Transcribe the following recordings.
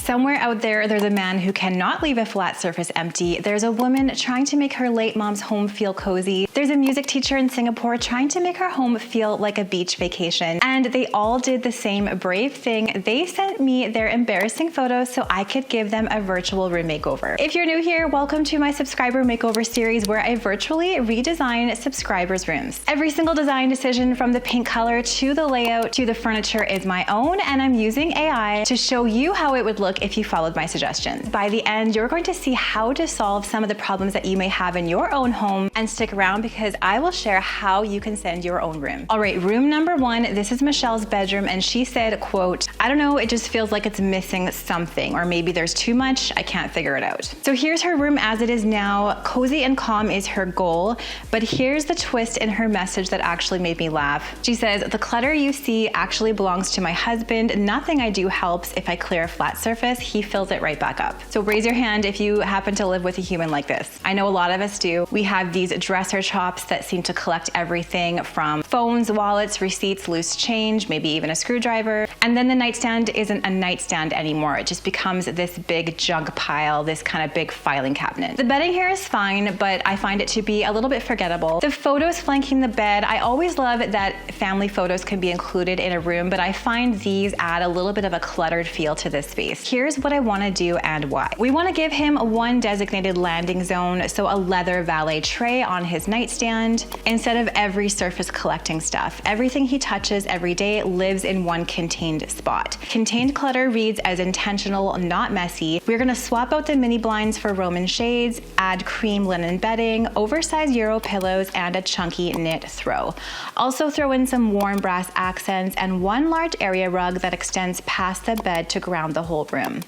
Somewhere out there, there's a man who cannot leave a flat surface empty. There's a woman trying to make her late mom's home feel cozy. There's a music teacher in Singapore trying to make her home feel like a beach vacation. And they all did the same brave thing. They sent me their embarrassing photos so I could give them a virtual room makeover. If you're new here, welcome to my subscriber makeover series where I virtually redesign subscribers' rooms. Every single design decision, from the paint color to the layout to the furniture, is my own, and I'm using AI to show you how it would look if you followed my suggestions. By the end, you're going to see how to solve some of the problems that you may have in your own home, and stick around because I will share how you can send your own room. All right, room number one, this is Michelle's bedroom, and she said, quote, "I don't know, it just feels like it's missing something, or maybe there's too much, I can't figure it out." So here's her room as it is now. Cozy and calm is her goal, but here's the twist in her message that actually made me laugh. She says, "The clutter you see actually belongs to my husband. Nothing I do helps. If I clear a flat surface, he fills it right back up." So raise your hand if you happen to live with a human like this. I know a lot of us do. We have these dresser chops that seem to collect everything from phones, wallets, receipts, loose change, maybe even a screwdriver. And then the nightstand isn't a nightstand anymore. It just becomes this big junk pile, this kind of big filing cabinet. The bedding here is fine, but I find it to be a little bit forgettable. The photos flanking the bed, I always love that family photos can be included in a room, but I find these add a little bit of a cluttered feel to this space. Here's what I want to do and why. We want to give him one designated landing zone, so a leather valet tray on his nightstand instead of every surface collecting stuff. Everything he touches every day lives in one contained spot. Contained clutter reads as intentional, not messy. We're going to swap out the mini blinds for Roman shades, add cream linen bedding, oversized Euro pillows, and a chunky knit throw. Also throw in some warm brass accents and one large area rug that extends past the bed to ground the whole room.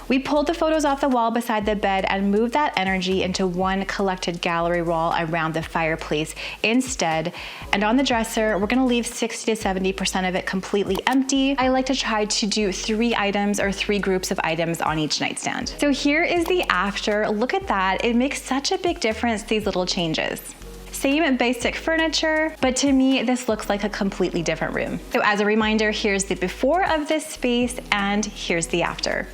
We pulled the photos off the wall beside the bed and moved that energy into one collected gallery wall around the fireplace instead. And on the dresser, we're gonna leave 60 to 70% of it completely empty. I like to try to do 3 items or 3 groups of items on each nightstand. So here is the after. Look at that. It makes such a big difference, these little changes. Same basic furniture, but to me, this looks like a completely different room. So as a reminder, here's the before of this space and here's the after.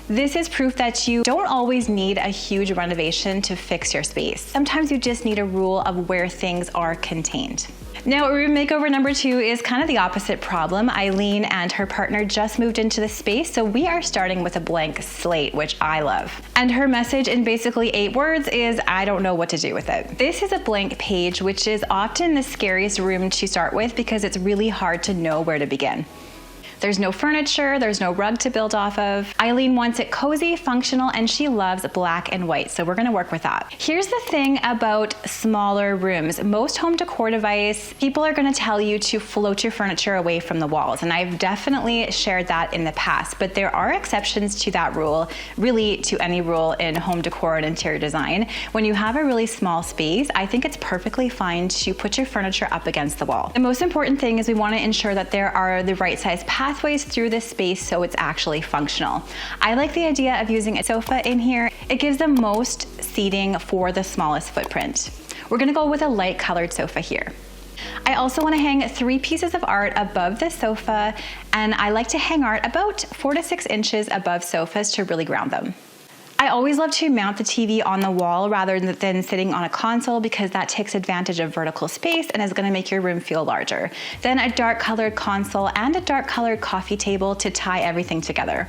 This is proof that you don't always need a huge renovation to fix your space. Sometimes you just need a rule of where things are contained. Now, room makeover number 2 is kind of the opposite problem. Ilene and her partner just moved into the space, so we are starting with a blank slate, which I love. And her message in basically 8 words is, "I don't know what to do with it." This is a blank page, which is often the scariest room to start with because it's really hard to know where to begin. There's no furniture, there's no rug to build off of. Ilene wants it cozy, functional, and she loves black and white, so we're gonna work with that. Here's the thing about smaller rooms. Most home decor device, people are gonna tell you to float your furniture away from the walls, and I've definitely shared that in the past, but there are exceptions to that rule, really to any rule in home decor and interior design. When you have a really small space, I think it's perfectly fine to put your furniture up against the wall. The most important thing is we wanna ensure that there are the right size pathways through this space so it's actually functional. I like the idea of using a sofa in here. It gives the most seating for the smallest footprint. We're gonna go with a light colored sofa here. I also want to hang 3 pieces of art above the sofa, and I like to hang art about 4 to 6 inches above sofas to really ground them. I always love to mount the TV on the wall rather than sitting on a console because that takes advantage of vertical space and is gonna make your room feel larger. Then a dark colored console and a dark colored coffee table to tie everything together.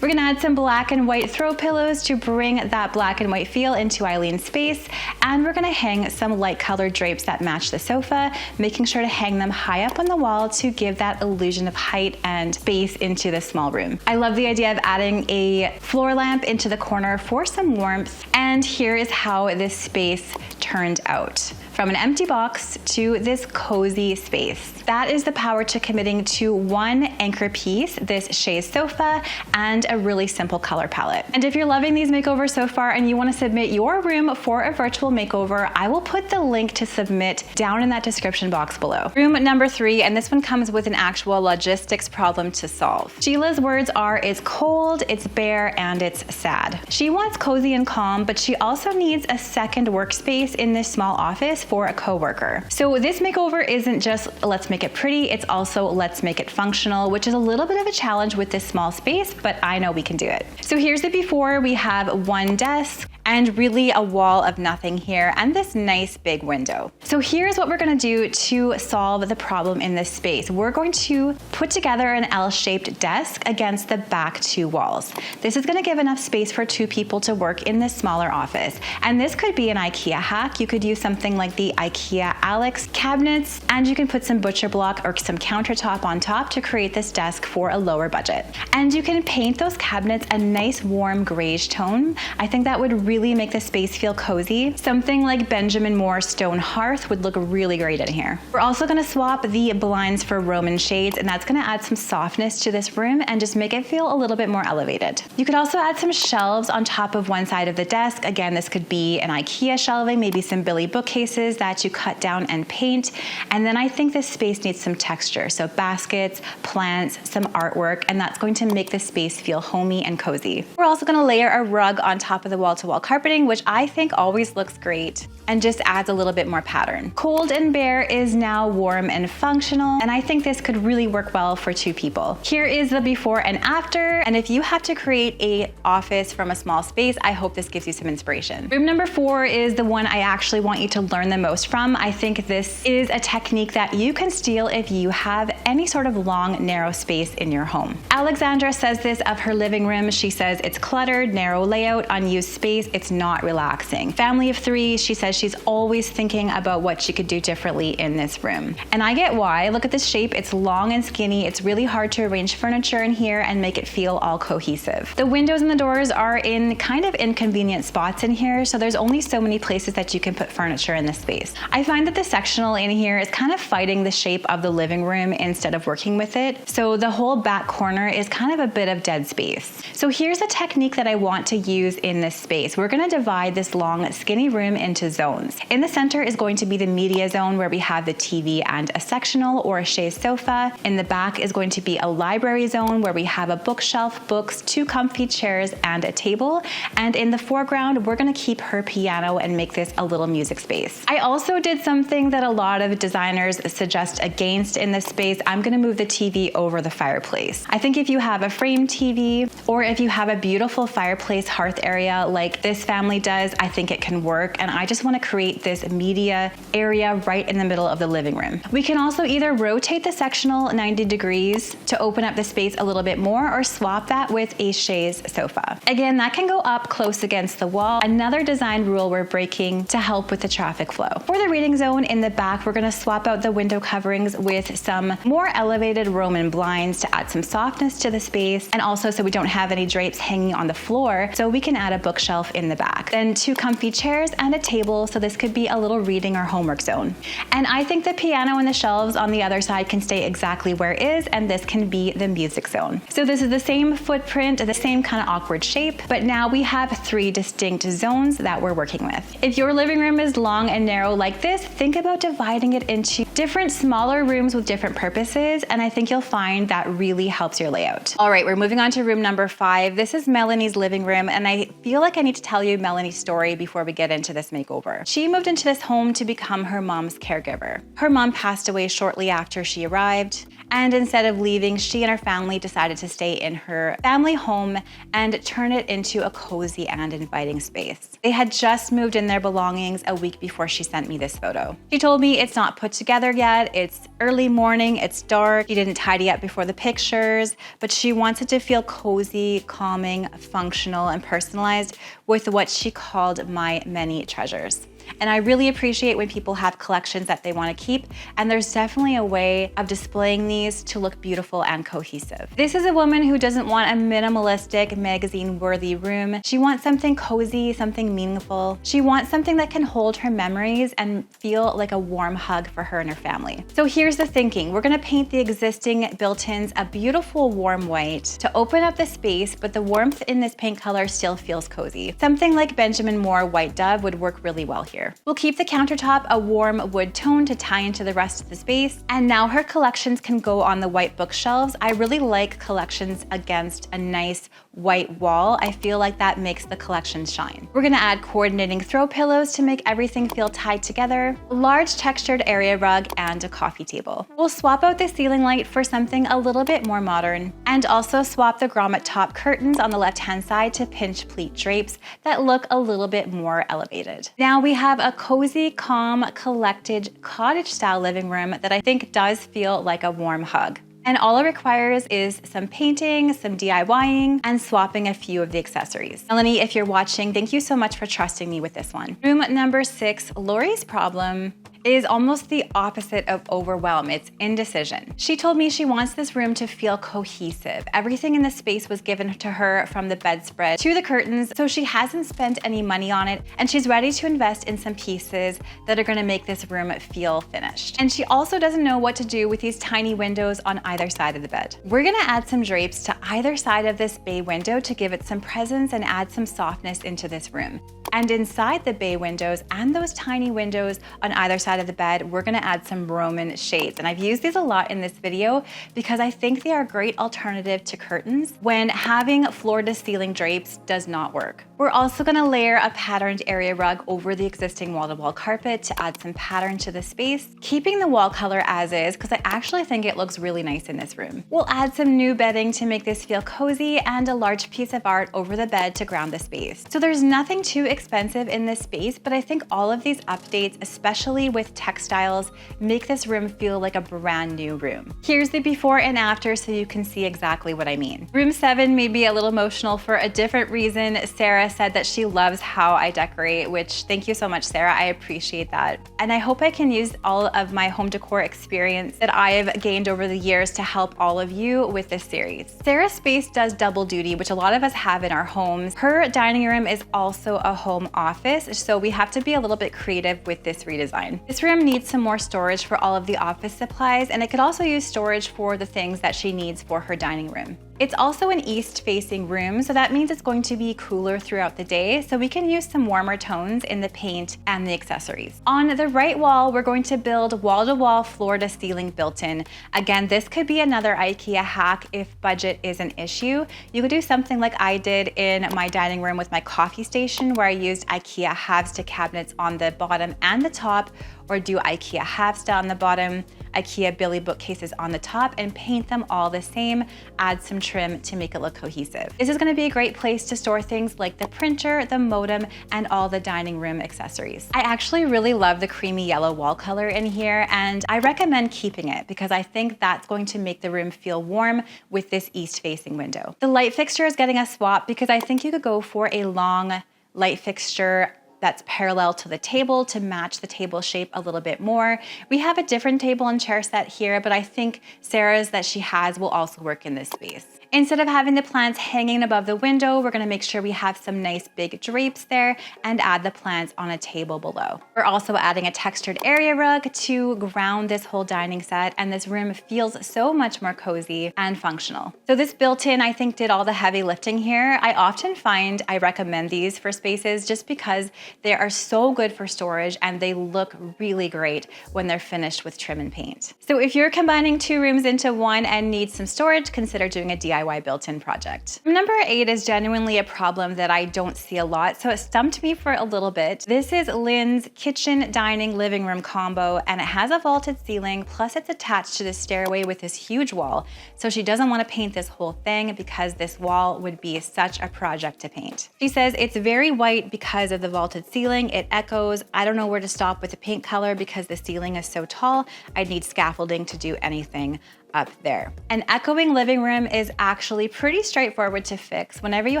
We're gonna add some black and white throw pillows to bring that black and white feel into Ilene's space, and we're gonna hang some light colored drapes that match the sofa, making sure to hang them high up on the wall to give that illusion of height and space into this small room. I love the idea of adding a floor lamp into the corner for some warmth, and here is how this space turned out. From an empty box to this cozy space. That is the power to committing to one anchor piece, this chaise sofa, and a really simple color palette. And if you're loving these makeovers so far and you want to submit your room for a virtual makeover, I will put the link to submit down in that description box below. Room number 3, and this one comes with an actual logistics problem to solve. Sheila's words are, it's cold, it's bare, and it's sad. She wants cozy and calm, but she also needs a second workspace in this small office for a coworker. So this makeover isn't just let's make it pretty, it's also let's make it functional, which is a little bit of a challenge with this small space, but I know we can do it. So here's the before. We have one desk and really a wall of nothing here and this nice big window. So here's what we're gonna do to solve the problem in this space. We're going to put together an L-shaped desk against the back two walls. This is gonna give enough space for two people to work in this smaller office. And this could be an IKEA hack. You could use something like the IKEA Alex cabinets, and you can put some butcher block or some countertop on top to create this desk for a lower budget. And you can paint those cabinets a nice warm grayish tone. I think that would really make the space feel cozy. Something like Benjamin Moore stone hearth would look really great in here. We're also gonna swap the blinds for Roman shades, and that's gonna add some softness to this room and just make it feel a little bit more elevated. You could also add some shelves on top of one side of the desk. Again, this could be an IKEA shelving, maybe some Billy bookcases that you cut down and paint. And then I think this space needs some texture. So baskets, plants, some artwork, and that's going to make the space feel homey and cozy. We're also gonna layer a rug on top of the wall-to-wall carpeting, which I think always looks great and just adds a little bit more pattern. Cold and bare is now warm and functional, and I think this could really work well for two people. Here is the before and after, and if you have to create an office from a small space, I hope this gives you some inspiration. Room number 4 is the one I actually want you to learn the most from. I think this is a technique that you can steal if you have any sort of long, narrow space in your home. Alexandra says this of her living room. She says it's cluttered, narrow layout, unused space, it's not relaxing. Family of 3, she says she's always thinking about what she could do differently in this room. And I get why. Look at this shape, it's long and skinny. It's really hard to arrange furniture in here and make it feel all cohesive. The windows and the doors are in kind of inconvenient spots in here, so there's only so many places that you can put furniture in this space. I find that the sectional in here is kind of fighting the shape of the living room instead of working with it. So the whole back corner is kind of a bit of dead space. So here's a technique that I want to use in this space. We're gonna divide this long, skinny room into zones. In the center is going to be the media zone where we have the TV and a sectional or a chaise sofa. In the back is going to be a library zone where we have a bookshelf, books, 2 comfy chairs, and a table. And in the foreground, we're gonna keep her piano and make this a little music space. I also did something that a lot of designers suggest against in this space. I'm gonna move the TV over the fireplace. I think if you have a frame TV or if you have a beautiful fireplace hearth area like this family does, I think it can work. And I just wanna create this media area right in the middle of the living room. We can also either rotate the sectional 90 degrees to open up the space a little bit more or swap that with a chaise sofa. Again, that can go up close against the wall. Another design rule we're breaking to help with the traffic flow. For the reading zone in the back, we're gonna swap out the window coverings with some more elevated Roman blinds to add some softness to the space, and also so we don't have any drapes hanging on the floor, so we can add a bookshelf in the back. Then 2 comfy chairs and a table, so this could be a little reading or homework zone. And I think the piano and the shelves on the other side can stay exactly where it is, and this can be the music zone. So this is the same footprint, the same kind of awkward shape, but now we have 3 distinct zones that we're working with. If your living room is long and narrow like this, think about dividing it into different smaller rooms with different purposes, and I think you'll find that really helps your layout. All right, we're moving on to room number 5. This is Melanie's living room, and I feel like I need to tell you Melanie's story before we get into this makeover. She moved into this home to become her mom's caregiver. Her mom passed away shortly after she arrived, and instead of leaving, she and her family decided to stay in her family home and turn it into a cozy and inviting space. They had just moved in their belongings a week before she sent me this photo. She told me it's not put together yet, it's early morning, it's dark, she didn't tidy up before the pictures, but she wants it to feel cozy, calming, functional, and personalized with what she called my many treasures. And I really appreciate when people have collections that they want to keep, and there's definitely a way of displaying these to look beautiful and cohesive. This is a woman who doesn't want a minimalistic, magazine-worthy room. She wants something cozy, something meaningful. She wants something that can hold her memories and feel like a warm hug for her and her family. So here's the thinking. We're gonna paint the existing built-ins a beautiful warm white to open up the space, but the warmth in this paint color still feels cozy. Something like Benjamin Moore White Dove would work really well here. We'll keep the countertop a warm wood tone to tie into the rest of the space. And now her collections can go on the white bookshelves. I really like collections against a nice white wall. I feel like that makes the collection shine. We're gonna add coordinating throw pillows to make everything feel tied together, a large textured area rug, and a coffee table. We'll swap out the ceiling light for something a little bit more modern, and also swap the grommet top curtains on the left-hand side to pinch pleat drapes that look a little bit more elevated. Now we have a cozy, calm, collected, cottage-style living room that I think does feel like a warm hug. And all it requires is some painting, some DIYing, and swapping a few of the accessories. Melanie, if you're watching, thank you so much for trusting me with this one. Room number 6, Lori's problem is almost the opposite of overwhelm. It's indecision. She told me she wants this room to feel cohesive. Everything in the space was given to her, from the bedspread to the curtains, so she hasn't spent any money on it, and she's ready to invest in some pieces that are gonna make this room feel finished. And she also doesn't know what to do with these tiny windows on either side of the bed. We're gonna add some drapes to either side of this bay window to give it some presence and add some softness into this room. And inside the bay windows and those tiny windows on either side of the bed, we're gonna add some Roman shades. And I've used these a lot in this video because I think they are a great alternative to curtains when having floor to ceiling drapes does not work. We're also gonna layer a patterned area rug over the existing wall-to-wall carpet to add some pattern to the space, keeping the wall color as is because I actually think it looks really nice in this room. We'll add some new bedding to make this feel cozy and a large piece of art over the bed to ground the space. So there's nothing too expensive in this space, but I think all of these updates, especially with textiles, make this room feel like a brand new room. Here's the before and after so you can see exactly what I mean. Room 7 made me a little emotional for a different reason. Sarah said that she loves how I decorate, which thank you so much, Sarah. I appreciate that. And I hope I can use all of my home decor experience that I've gained over the years to help all of you with this series. Sarah's space does double duty, which a lot of us have in our homes. Her dining room is also a home office, so we have to be a little bit creative with this redesign. This room needs some more storage for all of the office supplies, and it could also use storage for the things that she needs for her dining room. It's also an east-facing room, so that means it's going to be cooler throughout the day, so we can use some warmer tones in the paint and the accessories. On the right wall, we're going to build wall-to-wall, floor-to-ceiling built-in. Again, this could be another IKEA hack if budget is an issue. You could do something like I did in my dining room with my coffee station, where I used IKEA halves-to cabinets on the bottom and the top, or do IKEA halves-to on the bottom, IKEA Billy bookcases on the top, and paint them all the same, add some trim to make it look cohesive. This is gonna be a great place to store things like the printer, the modem, and all the dining room accessories. I actually really love the creamy yellow wall color in here, and I recommend keeping it because I think that's going to make the room feel warm with this east-facing window. The light fixture is getting a swap because I think you could go for a long light fixture that's parallel to the table to match the table shape a little bit more. We have a different table and chair set here, but I think Sarah's that she has will also work in this space. Instead of having the plants hanging above the window, we're gonna make sure we have some nice big drapes there and add the plants on a table below. We're also adding a textured area rug to ground this whole dining set, and this room feels so much more cozy and functional. So this built-in, I think, did all the heavy lifting here. I often find I recommend these for spaces just because they are so good for storage and they look really great when they're finished with trim and paint. So if you're combining 2 rooms into one and need some storage, consider doing a DIY built-in project. Number 8 is genuinely a problem that I don't see a lot, so it stumped me for a little bit. This is Lynne's kitchen, dining, living room combo, and it has a vaulted ceiling, plus it's attached to the stairway with this huge wall. So she doesn't want to paint this whole thing because this wall would be such a project to paint. She says it's very white because of the vaulted ceiling. It echoes. I don't know where to stop with the paint color because the ceiling is so tall. I'd need scaffolding to do anything up there. An echoing living room is actually pretty straightforward to fix. Whenever you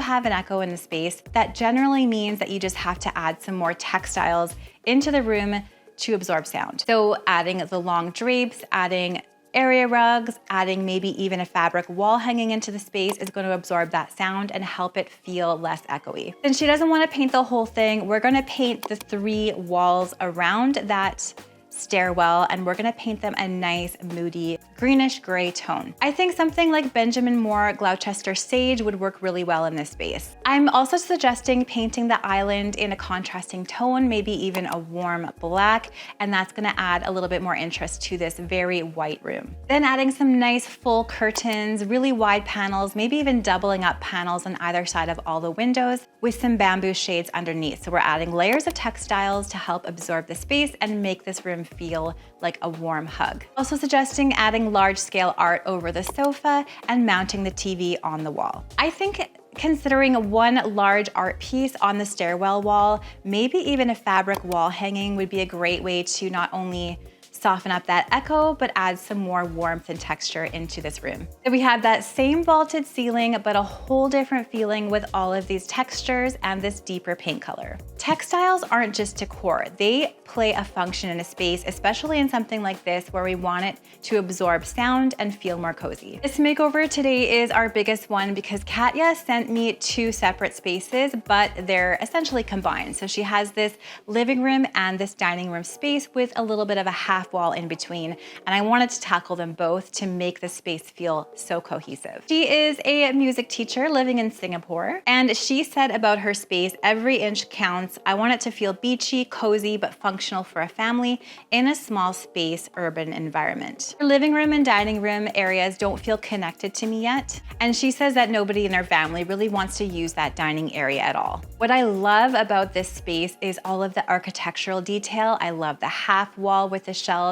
have an echo in the space, that generally means that you just have to add some more textiles into the room to absorb sound. So adding the long drapes, adding area rugs, adding maybe even a fabric wall hanging into the space is going to absorb that sound and help it feel less echoey. Since she doesn't want to paint the whole thing, we're going to paint the 3 walls around that stairwell, and we're gonna paint them a nice moody greenish gray tone. I think something like Benjamin Moore Gloucester Sage would work really well in this space. I'm also suggesting painting the island in a contrasting tone, maybe even a warm black, and that's gonna add a little bit more interest to this very white room. Then adding some nice full curtains, really wide panels, maybe even doubling up panels on either side of all the windows with some bamboo shades underneath. So we're adding layers of textiles to help absorb the space and make this room feel like a warm hug. Also suggesting adding large scale art over the sofa and mounting the TV on the wall. I think considering one large art piece on the stairwell wall, maybe even a fabric wall hanging would be a great way to not only soften up that echo, but add some more warmth and texture into this room. So we have that same vaulted ceiling, but a whole different feeling with all of these textures and this deeper paint color. Textiles aren't just decor. They play a function in a space, especially in something like this where we want it to absorb sound and feel more cozy. This makeover today is our biggest one because Katja sent me 2 separate spaces, but they're essentially combined. So she has this living room and this dining room space with a little bit of a half wall in between, and I wanted to tackle them both to make the space feel so cohesive. She is a music teacher living in Singapore, and she said about her space, every inch counts. I want it to feel beachy, cozy, but functional for a family in a small space, urban environment. Her living room and dining room areas don't feel connected to me yet, and she says that nobody in her family really wants to use that dining area at all. What I love about this space is all of the architectural detail. I love the half wall with the shelves.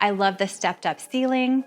I love the stepped up ceiling.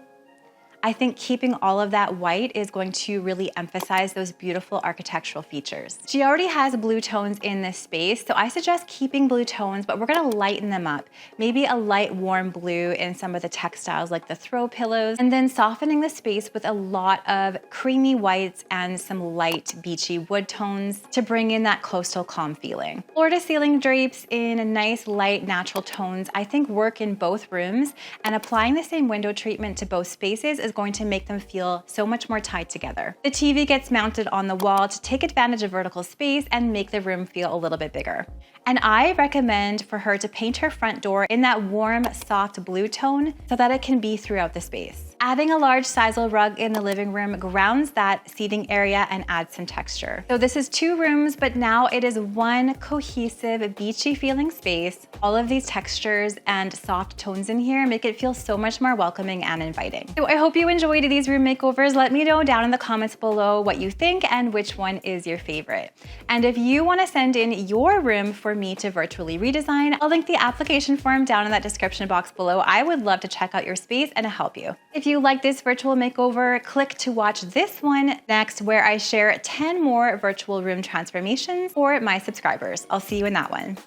I think keeping all of that white is going to really emphasize those beautiful architectural features. She already has blue tones in this space, so I suggest keeping blue tones, but we're gonna lighten them up. Maybe a light warm blue in some of the textiles like the throw pillows, and then softening the space with a lot of creamy whites and some light beachy wood tones to bring in that coastal calm feeling. Floor to ceiling drapes in nice light natural tones I think work in both rooms, and applying the same window treatment to both spaces is going to make them feel so much more tied together. The TV gets mounted on the wall to take advantage of vertical space and make the room feel a little bit bigger. And I recommend for her to paint her front door in that warm, soft blue tone so that it can be throughout the space. Adding a large sisal rug in the living room grounds that seating area and adds some texture. So this is 2 rooms, but now it is one cohesive, beachy feeling space. All of these textures and soft tones in here make it feel so much more welcoming and inviting. So I hope you enjoyed these room makeovers. Let me know down in the comments below what you think and which one is your favorite. And if you want to send in your room for me to virtually redesign, I'll link the application form down in that description box below. I would love to check out your space and help you. If you like this virtual makeover, click to watch this one next, where I share 10 more virtual room transformations for my subscribers. I'll see you in that one.